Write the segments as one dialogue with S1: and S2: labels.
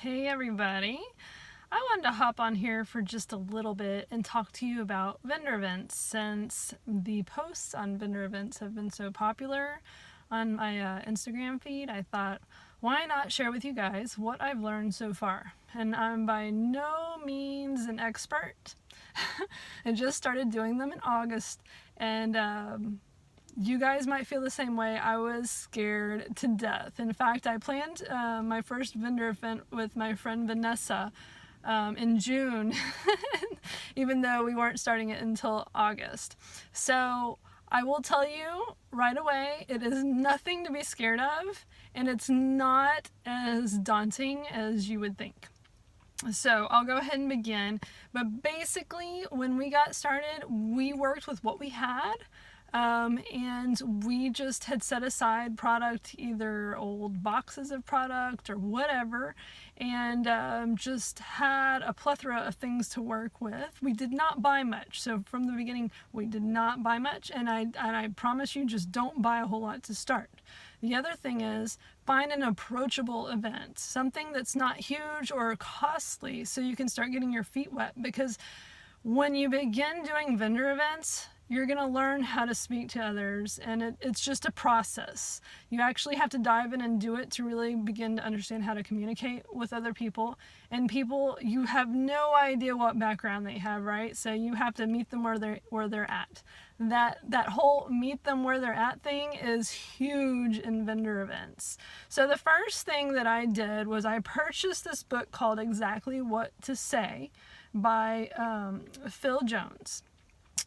S1: Hey everybody! I wanted to hop on here for just a little bit and talk to you about vendor events since the posts on vendor events have been so popular on my Instagram feed. I thought, why not share with you guys what I've learned so far? And I'm by no means an expert. I just started doing them in August, and you guys might feel the same way. I was scared to death. In fact, I planned my first vendor event with my friend Vanessa in June, even though we weren't starting it until August. So I will tell you right away, it is nothing to be scared of, and it's not as daunting as you would think. So I'll go ahead and begin. But basically, when we got started, we worked with what we had. And we just had set aside product, either old boxes of product or whatever, and just had a plethora of things to work with. We did not buy much. So from the beginning, we did not buy much. And I promise you, just don't buy a whole lot to start. The other thing is, find an approachable event, something that's not huge or costly, so you can start getting your feet wet. Because when you begin doing vendor events, you're going to learn how to speak to others, and it's just a process. You actually have to dive in and do it to really begin to understand how to communicate with other people. And people, you have no idea what background they have, right? So you have to meet them where they're at. That whole meet them where they're at thing is huge in vendor events. So the first thing that I did was I purchased this book called Exactly What to Say by Phil Jones.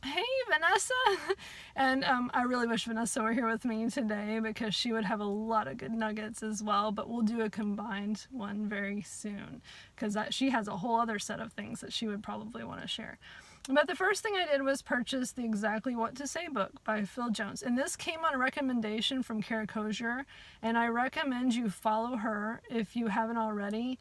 S1: Hey Vanessa! And I really wish Vanessa were here with me today because she would have a lot of good nuggets as well, but we'll do a combined one very soon because she has a whole other set of things that she would probably want to share. But the first thing I did was purchase the Exactly What to Say book by Phil Jones. And this came on a recommendation from Kara Kosier, and I recommend you follow her if you haven't already,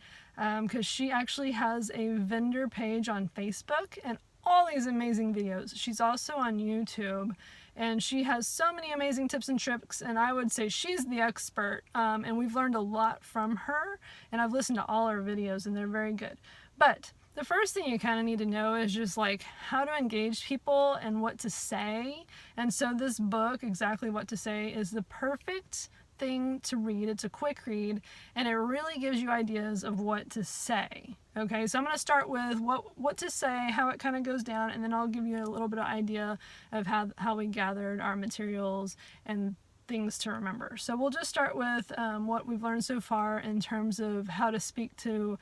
S1: because she actually has a vendor page on Facebook and all these amazing videos. She's also on YouTube, and she has so many amazing tips and tricks, and I would say she's the expert, and we've learned a lot from her, and I've listened to all her videos, and they're very good. But the first thing you kind of need to know is just like how to engage people and what to say. And so this book, Exactly What to Say, is the perfect thing to read. It's a quick read, and it really gives you ideas of what to say. Okay, so I'm going to start with what to say, how it kind of goes down, and then I'll give you a little bit of idea of how we gathered our materials and things to remember. So we'll just start with what we've learned so far in terms of how to speak to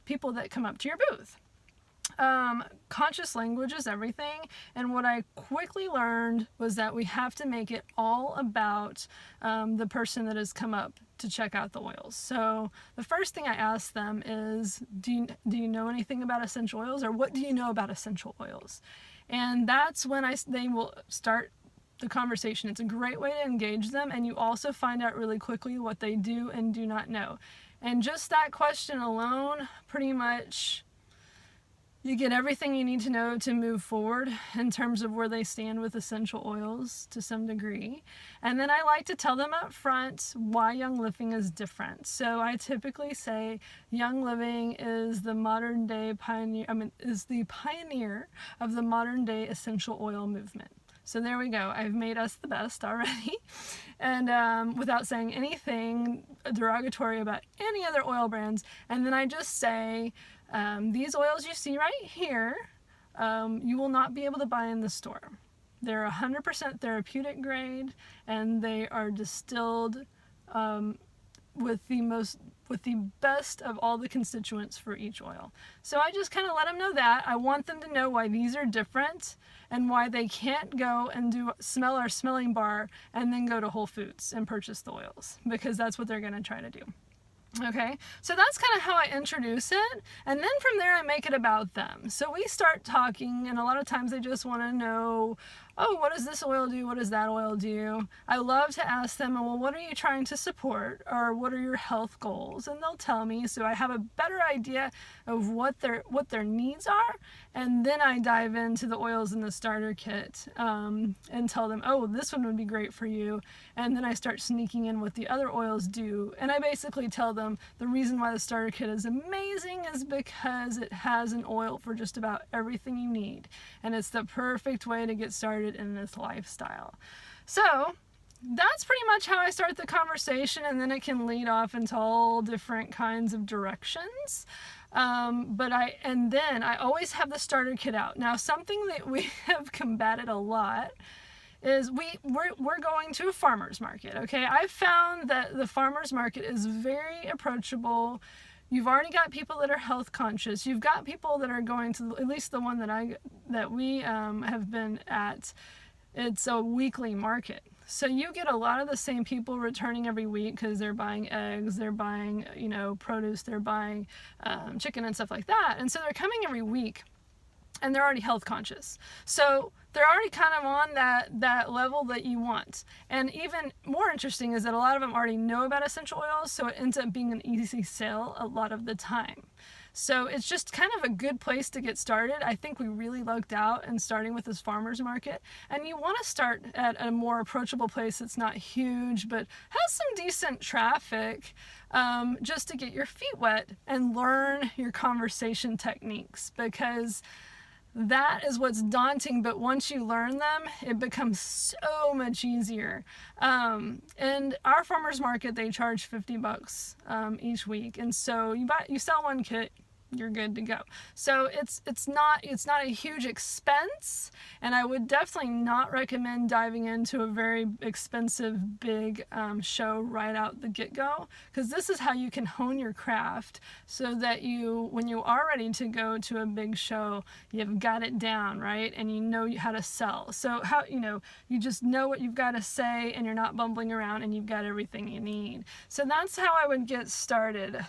S1: people that come up to your booth. Conscious language is everything, and what I quickly learned was that we have to make it all about the person that has come up to check out the oils. So the first thing I asked them is, do you know anything about essential oils, or what do you know about essential oils? And that's when they will start the conversation. It's a great way to engage them, and you also find out really quickly what they do and do not know. And just that question alone, pretty much you get everything you need to know to move forward in terms of where they stand with essential oils to some degree. And then I like to tell them up front why Young Living is different. So I typically say Young Living is the modern day is the pioneer of the modern day essential oil movement. So there we go. I've made us the best already. And without saying anything derogatory about any other oil brands. And then I just say, these oils you see right here, you will not be able to buy in the store. They're 100% therapeutic grade, and they are distilled with the best of all the constituents for each oil. So I just kind of let them know that. I want them to know why these are different and why they can't go and do smell our smelling bar and then go to Whole Foods and purchase the oils, because that's what they're going to try to do. Okay, so that's kind of how I introduce it, and then from there I make it about them. So we start talking, and a lot of times they just want to know, oh, what does this oil do? What does that oil do? I love to ask them, well, what are you trying to support, or what are your health goals? And they'll tell me, so I have a better idea of what their needs are, and then I dive into the oils in the starter kit and tell them, oh, this one would be great for you, and then I start sneaking in what the other oils do, and I basically tell them them the reason why the starter kit is amazing is because it has an oil for just about everything you need. And it's the perfect way to get started in this lifestyle. So that's pretty much how I start the conversation, and then it can lead off into all different kinds of directions. Then I always have the starter kit out. Now, something that we have combated a lot is we're going to a farmer's market, okay? I've found that the farmer's market is very approachable. You've already got people that are health conscious. You've got people that are going to, at least the one that we have been at. It's a weekly market. So you get a lot of the same people returning every week because they're buying eggs, they're buying, produce, they're buying chicken and stuff like that. And so they're coming every week and they're already health conscious. So they're already kind of on that level that you want. And even more interesting is that a lot of them already know about essential oils, so it ends up being an easy sale a lot of the time. So it's just kind of a good place to get started. I think we really lucked out in starting with this farmer's market. And you want to start at a more approachable place that's not huge, but has some decent traffic, just to get your feet wet and learn your conversation techniques, because that is what's daunting, but once you learn them, it becomes so much easier. And our farmers market, they charge $50 each week, and so you sell one kit, you're good to go. So it's not a huge expense, and I would definitely not recommend diving into a very expensive big show right out the get-go, because this is how you can hone your craft so that when you are ready to go to a big show, you've got it down, right? And you know how to sell. So you just know what you've got to say, and you're not bumbling around, and you've got everything you need. So that's how I would get started.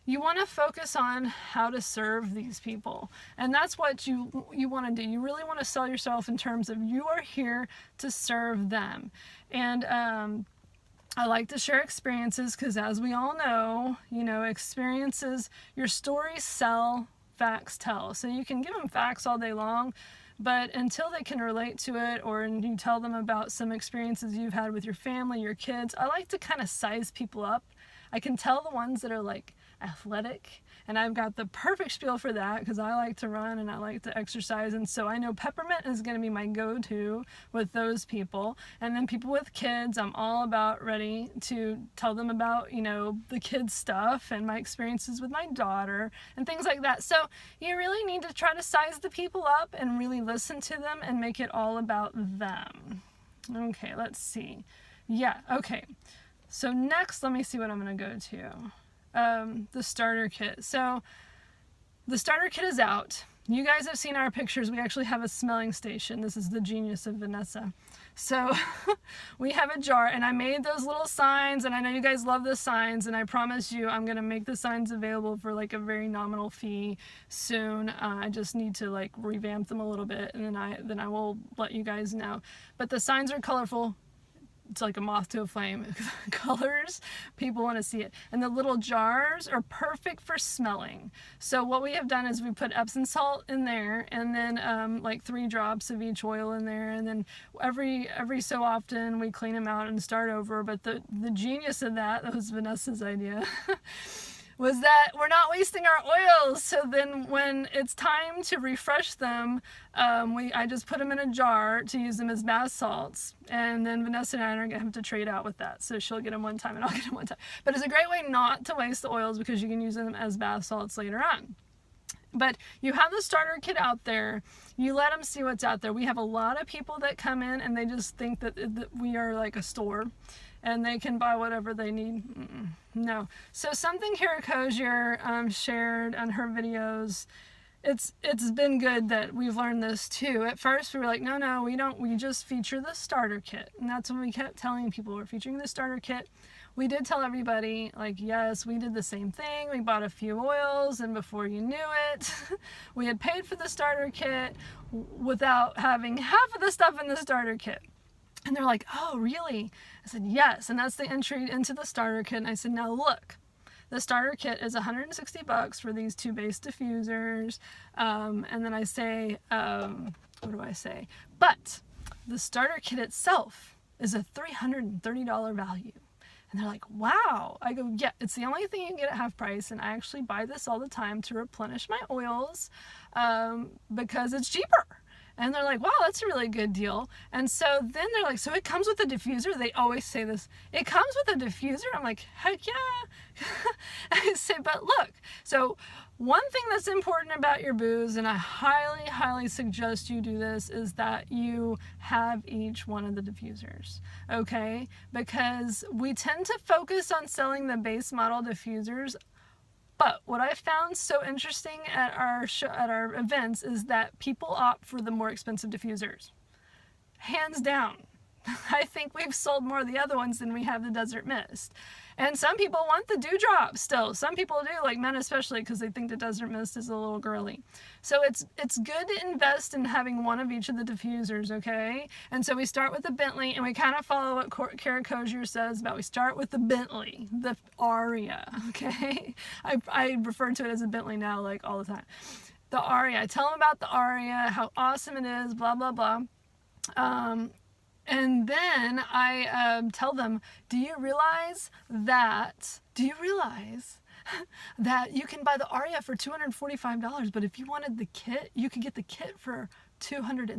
S1: You want to focus on how to serve these people. And that's what you want to do. You really want to sell yourself in terms of you are here to serve them. And I like to share experiences because, as we all know, experiences, your stories sell, facts tell. So you can give them facts all day long, but until they can relate to it, or you tell them about some experiences you've had with your family, your kids, I like to kind of size people up. I can tell the ones that are like athletic, and I've got the perfect spiel for that because I like to run and I like to exercise, and so I know peppermint is going to be my go-to with those people. And then people with kids, I'm all about ready to tell them about the kids stuff and my experiences with my daughter and things like that. So you really need to try to size the people up and really listen to them and make it all about them. Okay, let's see. Yeah, okay. So next, let me see what I'm going to go to. The starter kit. So the starter kit is out. You guys have seen our pictures. We actually have a smelling station. This is the genius of Vanessa. So we have a jar, and I made those little signs, and I know you guys love the signs, and I promise you I'm going to make the signs available for like a very nominal fee soon. I just need to revamp them a little bit, and then I will let you guys know. But the signs are colorful. It's like a moth to a flame. Colors, people want to see it. And the little jars are perfect for smelling. So what we have done is we put Epsom salt in there, and then 3 drops of each oil in there, and then every so often we clean them out and start over. But the genius of that was Vanessa's idea. was that we're not wasting our oils. So then when it's time to refresh them, I just put them in a jar to use them as bath salts. And then Vanessa and I are going to have to trade out with that. So she'll get them one time and I'll get them one time. But it's a great way not to waste the oils because you can use them as bath salts later on. But you have the starter kit out there. You let them see what's out there. We have a lot of people that come in and they just think that we are like a store and they can buy whatever they need. No. So something Kara Kosier shared on her videos, it's been good that we've learned this too. At first we were like, no, we just feature the starter kit. And that's when we kept telling people we're featuring the starter kit. We did tell everybody, yes, we did the same thing. We bought a few oils, and before you knew it, we had paid for the starter kit without having half of the stuff in the starter kit. And they're like, oh, really? I said, yes, and that's the entry into the starter kit. And I said, now look, the starter kit is $160 for these 2 base diffusers. And then I say, what do I say? But the starter kit itself is a $330 value. And they're like, wow. I go, yeah, it's the only thing you can get at half price. And I actually buy this all the time to replenish my oils because it's cheaper. And they're like, wow, that's a really good deal. And so then they're like, so it comes with a diffuser? They always say this. It comes with a diffuser? I'm like, heck yeah. I say, but look, so one thing that's important about your booze, and I highly, highly suggest you do this, is that you have each one of the diffusers, okay? Because we tend to focus on selling the base model diffusers. But what I found so interesting at our events is that people opt for the more expensive diffusers. Hands down. I think we've sold more of the other ones than we have the Desert Mist. And some people want the Dewdrop still. Some people do, like men especially, because they think the Desert Mist is a little girly. So it's good to invest in having one of each of the diffusers, okay? And so we start with the Bentley, and we kind of follow what Kara Kosier says about we start with the Bentley, the Aria, okay? I refer to it as a Bentley now, like all the time. The Aria. I tell them about the Aria, how awesome it is, blah, blah, blah. And then I tell them, do you realize that you can buy the Aria for $245, but if you wanted the kit, you could get the kit for $260.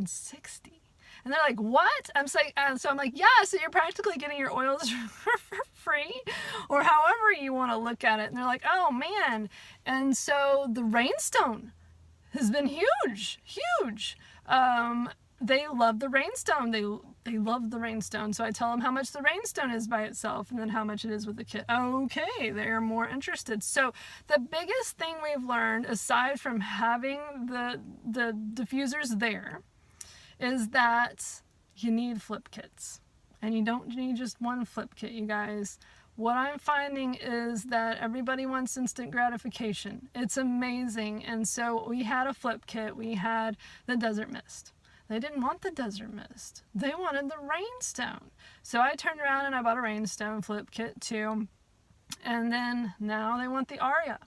S1: And they're like, what? So I'm like, yeah, so you're practically getting your oils for free, or however you want to look at it. And they're like, oh man. And so the Rainstone has been huge. They love the Rainstone. They love the Rainstone. So I tell them how much the Rainstone is by itself and then how much it is with the kit. Okay, they're more interested. So the biggest thing we've learned, aside from having the diffusers there, is that you need flip kits. And you don't need just one flip kit, you guys. What I'm finding is that everybody wants instant gratification. It's amazing. And so we had a flip kit. We had the Desert Mist. They didn't want the Desert Mist. They wanted the Rainstone. So I turned around and I bought a Rainstone flip kit too. And then now they want the Aria.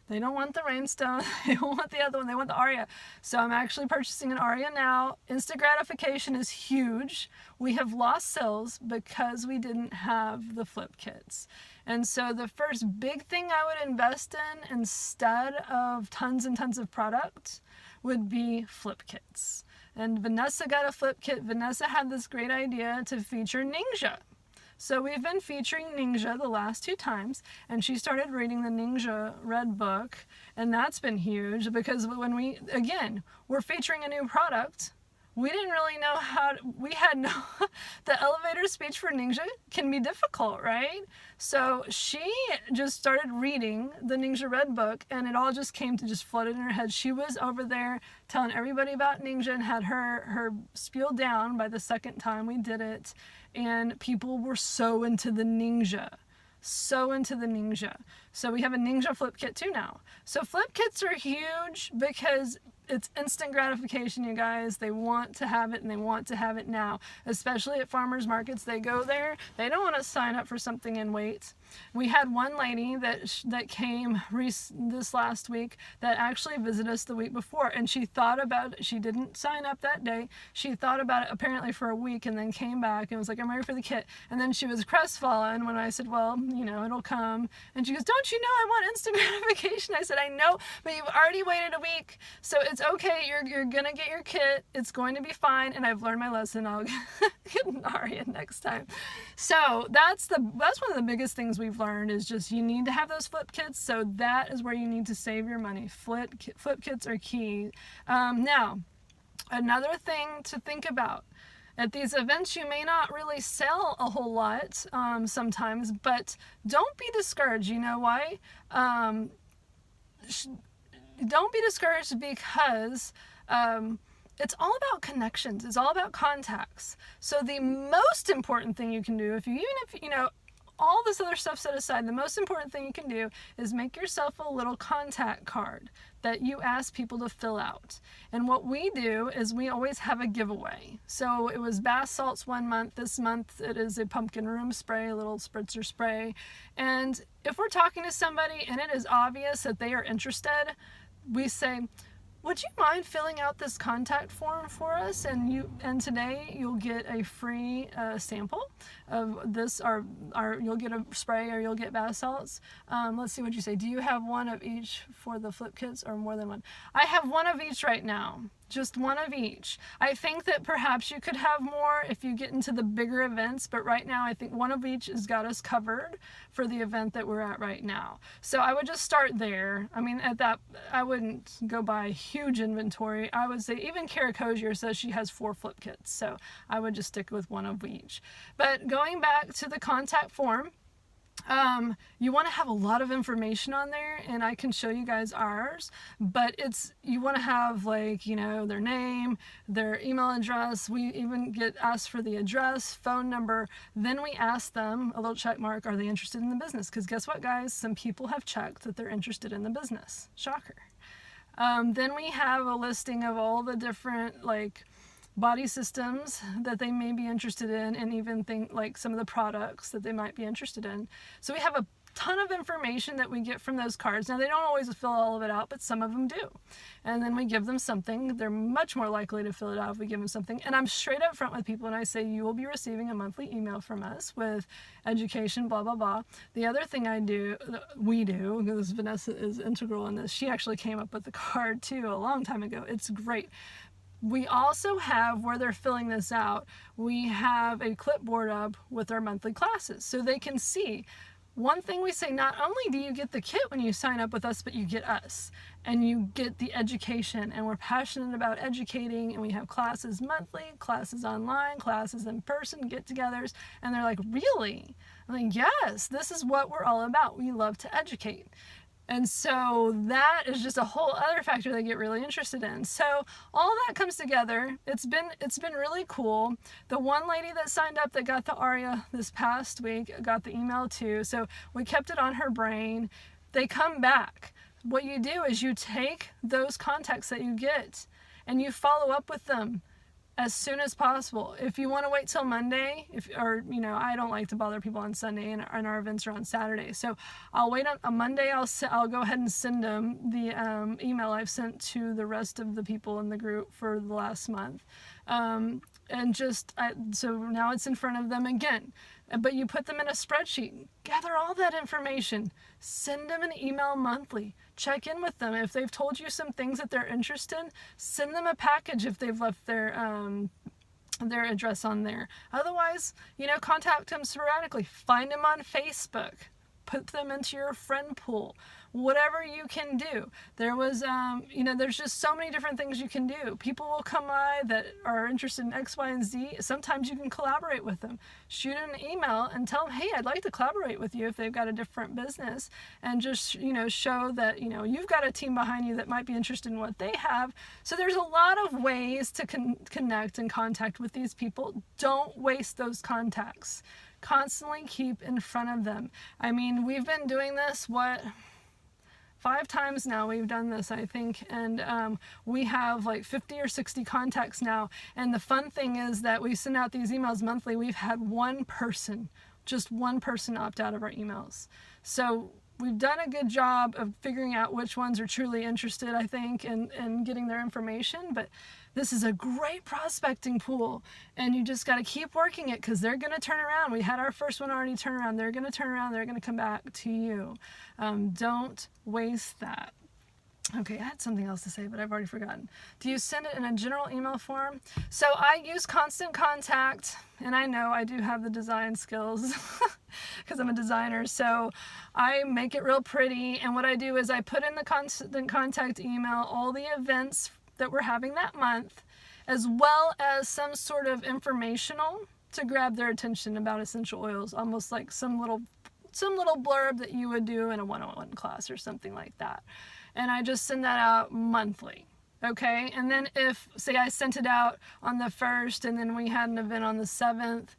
S1: They don't want the Rainstone. They don't want the other one. They want the Aria. So I'm actually purchasing an Aria now. Instant gratification is huge. We have lost sales because we didn't have the flip kits. And so the first big thing I would invest in instead of tons and tons of product would be flip kits. And Vanessa got a flip kit. Vanessa had this great idea to feature Ningxia. So we've been featuring Ningxia the last 2 times, and she started reading the Ningxia Red Book, and that's been huge because when we're featuring a new product, we didn't really know the elevator speech for Ningxia can be difficult, right? So she just started reading the Ningxia Red Book, and it all just came to just flooded in her head. She was over there telling everybody about Ningxia and had her spiel down by the second time we did it, and people were so into the Ningxia. So we have a Ningxia flip kit too now. So flip kits are huge because it's instant gratification, you guys. They want to have it, and they want to have it now. Especially at farmers markets, they go there. They don't want to sign up for something and wait. We had one lady that came this last week that actually visited us the week before, and she thought about it. She didn't sign up that day. She thought about it apparently for a week, and then came back and was like, I'm ready for the kit. And then she was crestfallen when I said, well, it'll come. And she goes, don't you know I want instant gratification? I said, I know, but you've already waited a week, so it's okay. You're gonna get your kit. It's going to be fine, and I've learned my lesson. I'll get an Aria next time. So that's one of the biggest things we've learned is just you need to have those flip kits. So that is where you need to save your money. Flip kits are key. Now, another thing to think about. At these events, you may not really sell a whole lot sometimes, but don't be discouraged. You know why? Don't be discouraged because it's all about connections. It's all about contacts. So the most important thing you can do, even if all this other stuff set aside, the most important thing you can do is make yourself a little contact card that you ask people to fill out. And what we do is we always have a giveaway. So it was bath salts one month. This month it is a pumpkin room spray, a little spritzer spray. And if we're talking to somebody and it is obvious that they are interested, we say, would you mind filling out this contact form for us? And today you'll get a free sample of this, or you'll get a spray, or you'll get bath salts. Let's see what you say. Do you have one of each for the flip kits, or more than one? I have one of each right now. Just one of each. I think that perhaps you could have more if you get into the bigger events, but right now I think one of each has got us covered for the event that we're at right now. So I would just start there. I mean, at that, I wouldn't go buy huge inventory. I would say even Kara Cozier says she has 4 flip kits, so I would just stick with one of each. But going back to the contact form, you want to have a lot of information on there, and I can show you guys ours, but you want to have, like, you know, their name, their email address. We even get asked for the address, phone number. Then we ask them a little check mark, are they interested in the business? Because guess what, guys? Some people have checked that they're interested in the business. Shocker. Then we have a listing of all the different, like, body systems that they may be interested in, and even like some of the products that they might be interested in. So we have a ton of information that we get from those cards. Now, they don't always fill all of it out, but some of them do. And then we give them something. They're much more likely to fill it out if we give them something. And I'm straight up front with people, and I say, you will be receiving a monthly email from us with education, blah, blah, blah. The other thing we do, because Vanessa is integral in this, she actually came up with the card too a long time ago. It's great. We also have, where they're filling this out, we have a clipboard up with our monthly classes, so they can see. One thing we say, not only do you get the kit when you sign up with us, but you get us, and you get the education, and we're passionate about educating, and we have classes monthly, classes online, classes in person, get-togethers, and they're like, really? I'm like, yes, this is what we're all about. We love to educate. And so that is just a whole other factor they get really interested in. So all that comes together. It's been really cool. The one lady that signed up that got the Aria this past week got the email too. So we kept it on her brain. They come back. What you do is you take those contacts that you get and you follow up with them as soon as possible. If you want to wait till Monday, I don't like to bother people on Sunday, and our events are on Saturday. So I'll wait on Monday. I'll go ahead and send them the email I've sent to the rest of the people in the group for the last month. So now it's in front of them again. But you put them in a spreadsheet, gather all that information, send them an email monthly, check in with them. If they've told you some things that they're interested in, send them a package if they've left their address on there. Otherwise, contact them sporadically. Find them on Facebook. Put them into your friend pool. Whatever you can do. There's just so many different things you can do. People will come by that are interested in X, Y, and Z. Sometimes you can collaborate with them. Shoot an email and tell them, hey, I'd like to collaborate with you if they've got a different business, and just, show that, you've got a team behind you that might be interested in what they have. So there's a lot of ways to connect and contact with these people. Don't waste those contacts. Constantly keep in front of them. I mean, we've been doing this, 5 times now we've done this, I think, and we have like 50 or 60 contacts now. And the fun thing is that we send out these emails monthly. We've had just one person opt out of our emails. So we've done a good job of figuring out which ones are truly interested, I think, in getting their information. But this is a great prospecting pool, and you just got to keep working it, because they're going to turn around. We had our first one already turn around. They're going to turn around. They're going to come back to you. Don't waste that. Okay, I had something else to say, but I've already forgotten. Do you send it in a general email form? So I use Constant Contact, and I know I do have the design skills because I'm a designer. So I make it real pretty, and what I do is I put in the Constant Contact email all the events that we're having that month, as well as some sort of informational to grab their attention about essential oils, almost like some little blurb that you would do in a 101 class or something like that. And I just send that out monthly. Okay, and then if, say, I sent it out on the 1st and then we had an event on the 7th,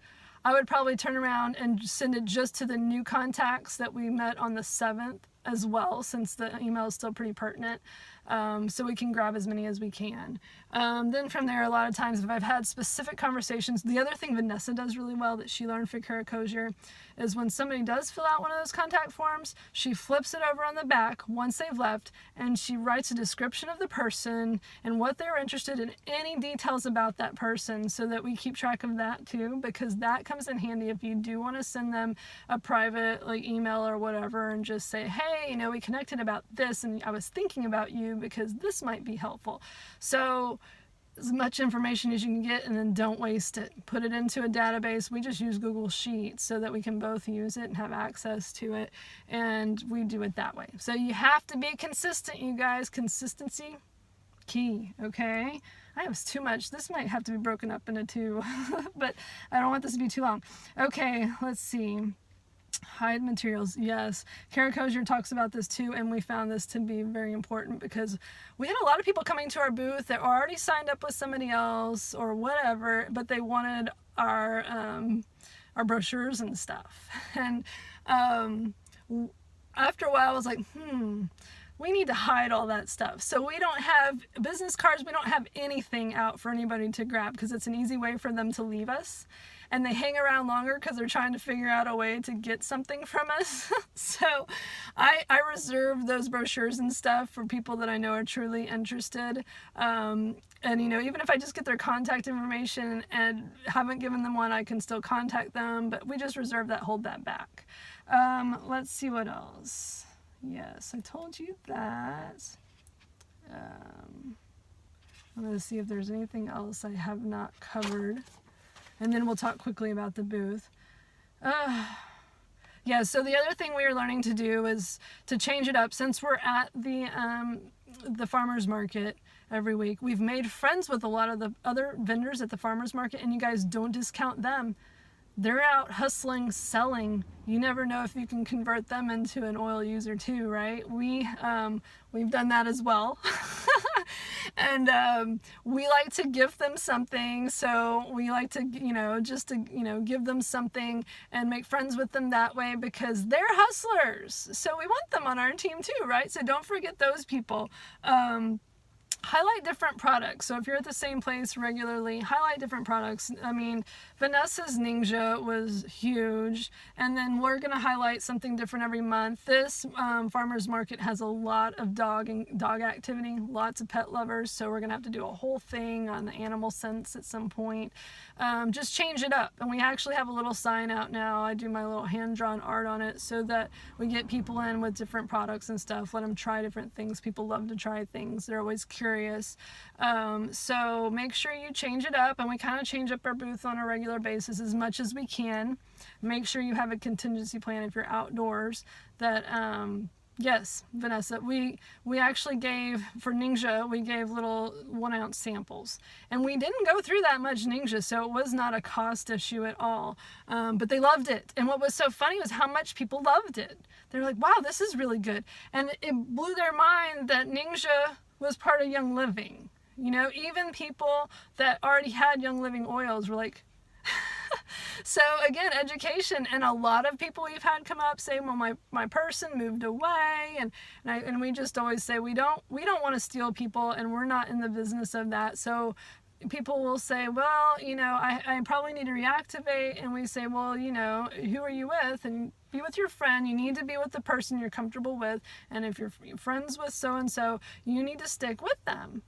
S1: I would probably turn around and send it just to the new contacts that we met on the 7th as well, since the email is still pretty pertinent. so we can grab as many as we can. Then from there, a lot of times if I've had specific conversations, the other thing Vanessa does really well that she learned for Kara Kosier is when somebody does fill out one of those contact forms, she flips it over on the back once they've left, and she writes a description of the person and what they're interested in, any details about that person, so that we keep track of that too, because that comes in handy if you do want to send them a private like email or whatever and just say, hey, you know, we connected about this and I was thinking about you because this might be helpful. So as much information as you can get, and then don't waste it. Put it into a database. We just use Google Sheets so that we can both use it and have access to it, and we do it that way. So you have to be consistent, you guys. Consistency, key, okay? I have too much. This might have to be broken up into two, but I don't want this to be too long. Okay, let's see. Hide materials, yes. Kara Kosier talks about this too, and we found this to be very important because we had a lot of people coming to our booth that were already signed up with somebody else or whatever, but they wanted our brochures and stuff. And after a while, I was like, we need to hide all that stuff. So we don't have business cards, we don't have anything out for anybody to grab because it's an easy way for them to leave us. And they hang around longer because they're trying to figure out a way to get something from us. So I reserve those brochures and stuff for people that I know are truly interested. And, you know, even if I just get their contact information and haven't given them one, I can still contact them. But we just reserve that, hold that back. Let's see what else. Yes, I told you that. I'm going to see if there's anything else I have not covered. And then we'll talk quickly about the booth. Yeah, so the other thing we are learning to do is to change it up. Since we're at the farmer's market every week, we've made friends with a lot of the other vendors at the farmer's market, and you guys don't discount them. They're out hustling, selling. You never know if you can convert them into an oil user too, right? We've done that as well. And we like to gift them something. So we like to, just to, give them something and make friends with them that way because they're hustlers. So we want them on our team too, right? So don't forget those people. Highlight different products. So if you're at the same place regularly, highlight different products. I mean, Vanessa's Ningxia was huge, and then we're going to highlight something different every month. This farmer's market has a lot of dog activity, lots of pet lovers, so we're going to have to do a whole thing on the animal sense at some point. Just change it up. And we actually have a little sign out now. I do my little hand-drawn art on it so that we get people in with different products and stuff, let them try different things. People love to try things. They're always curious. So make sure you change it up, and we kind of change up our booth on a regular basis as much as we can. Make sure you have a contingency plan if you're outdoors that yes, Vanessa, we actually gave, for Ningxia, we gave little 1-ounce samples. And we didn't go through that much Ningxia, so it was not a cost issue at all. But they loved it. And what was so funny was how much people loved it. They're like, wow, this is really good. And it blew their mind that Ningxia was part of Young Living. Even people that already had Young Living oils were like, so again, education, and a lot of people we've had come up say, well, my person moved away, and we just always say we don't want to steal people, and we're not in the business of that. So people will say, well, I probably need to reactivate, and we say, well, who are you with? And be with your friend. You need to be with the person you're comfortable with, and if you're friends with so-and-so, you need to stick with them.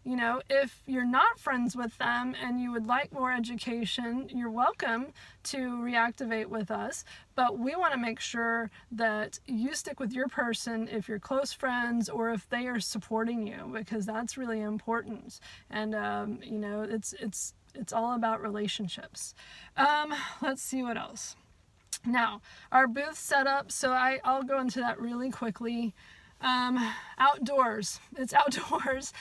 S1: If you're not friends with them and you would like more education, you're welcome to reactivate with us, but we want to make sure that you stick with your person if you're close friends or if they are supporting you, because that's really important. And it's all about relationships. Let's see what else. Now, our booth setup, so I'll go into that really quickly. Outdoors. It's outdoors.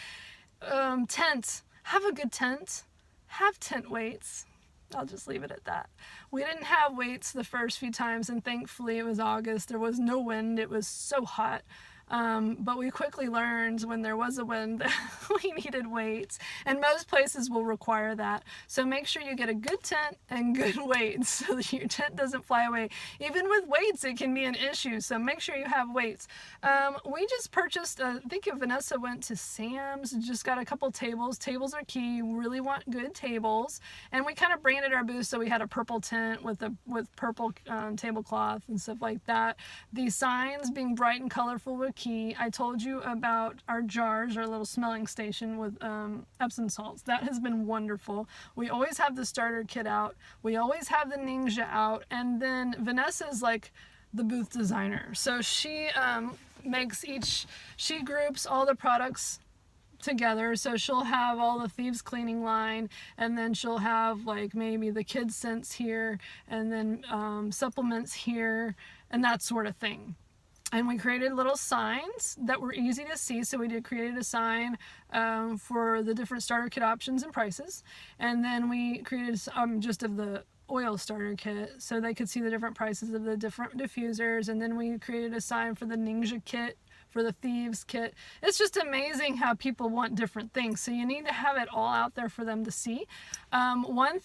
S1: Tent. Have a good tent. Have tent weights. I'll just leave it at that. We didn't have weights the first few times, and thankfully it was August. There was no wind. It was so hot. But we quickly learned when there was a wind that we needed weights, and most places will require that. So make sure you get a good tent and good weights so that your tent doesn't fly away. Even with weights, it can be an issue, so make sure you have weights. We just purchased, I think Vanessa went to Sam's and just got a couple tables. Tables are key. You really want good tables. And we kind of branded our booth, so we had a purple tent with purple tablecloth and stuff like that. The signs being bright and colorful were key. I told you about our jars, our little smelling station with Epsom salts. That has been wonderful. We always have the starter kit out. We always have the Ningxia out. And then Vanessa is like the booth designer. So she she groups all the products together. So she'll have all the Thieves cleaning line, and then she'll have like maybe the kids scents here, and then supplements here, and that sort of thing. And we created little signs that were easy to see. So we created a sign for the different starter kit options and prices. And then we created just of the oil starter kit so they could see the different prices of the different diffusers. And then we created a sign for the Ningxia kit, for the Thieves kit. It's just amazing how people want different things. So you need to have it all out there for them to see. One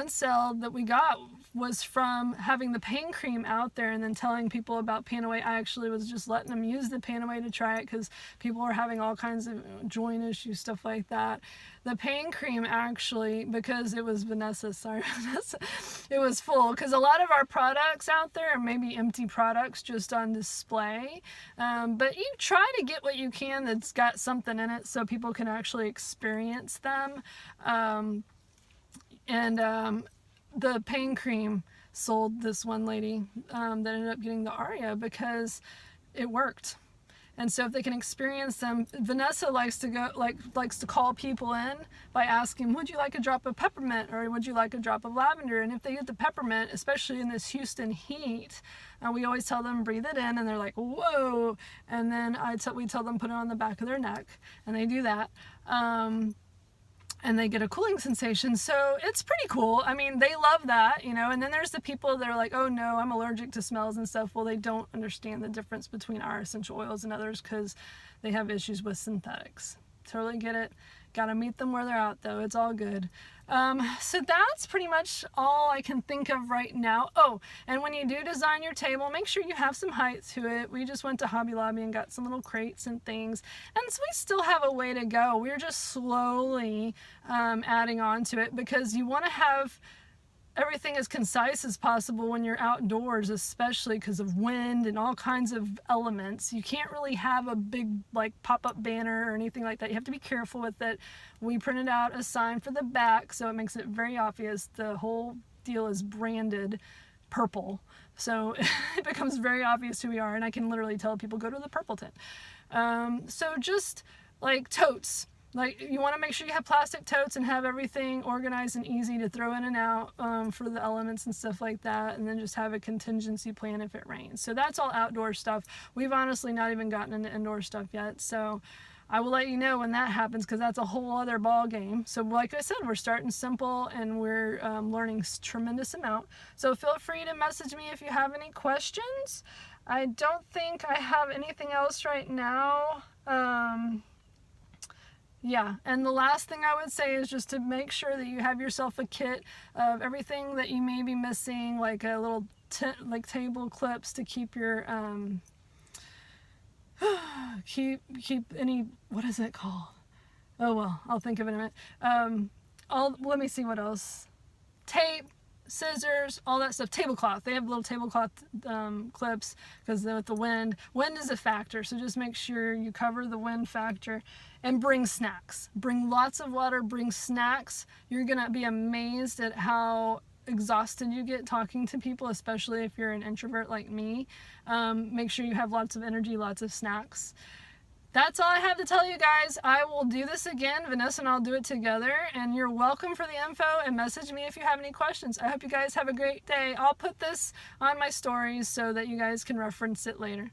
S1: sell that we got was from having the pain cream out there and then telling people about Panaway. I actually was just letting them use the Panaway to try it because people were having all kinds of joint issues, stuff like that. The pain cream actually, because it was Vanessa, it was full, because a lot of our products out there are maybe empty products just on display. But you try to get what you can that's got something in it so people can actually experience them. The pain cream sold this one lady that ended up getting the Aria because it worked. And so if they can experience them, Vanessa likes to call people in by asking, would you like a drop of peppermint or would you like a drop of lavender? And if they get the peppermint, especially in this Houston heat, we always tell them breathe it in, and they're like, whoa. And then we tell them put it on the back of their neck, and they do that. And they get a cooling sensation. So it's pretty cool. I mean, they love that, and then there's the people that are like, oh no, I'm allergic to smells and stuff. Well, they don't understand the difference between our essential oils and others because they have issues with synthetics. Totally get it. Gotta meet them where they're at though. It's all good. So that's pretty much all I can think of right now. Oh, and when you do design your table, make sure you have some height to it. We just went to Hobby Lobby and got some little crates and things. And so we still have a way to go. We're just slowly adding on to it because you want to have everything as concise as possible when you're outdoors, especially because of wind and all kinds of elements. You can't really have a big pop-up banner or anything like that. You have to be careful with it. We printed out a sign for the back, so it makes it very obvious. The whole deal is branded purple, so it becomes very obvious who we are, and I can literally tell people go to the purple tent. So just like totes. You want to make sure you have plastic totes and have everything organized and easy to throw in and out for the elements and stuff like that, and then just have a contingency plan if it rains. So that's all outdoor stuff. We've honestly not even gotten into indoor stuff yet, so I will let you know when that happens because that's a whole other ball game. So like I said, we're starting simple and we're learning tremendous amount. So feel free to message me if you have any questions. I don't think I have anything else right now. Yeah, and the last thing I would say is just to make sure that you have yourself a kit of everything that you may be missing, like a little table clips to keep your keep any, what is it called? Oh well, I'll think of it in a minute. Let me see what else. Tape, scissors, all that stuff. Tablecloth. They have little tablecloth clips because with the wind is a factor. So just make sure you cover the wind factor, and bring snacks. Bring lots of water. Bring snacks. You're gonna be amazed at how exhausted you get talking to people, especially if you're an introvert like me. Make sure you have lots of energy, lots of snacks. That's all I have to tell you guys. I will do this again. Vanessa and I'll do it together, and you're welcome for the info, and message me if you have any questions. I hope you guys have a great day. I'll put this on my stories so that you guys can reference it later.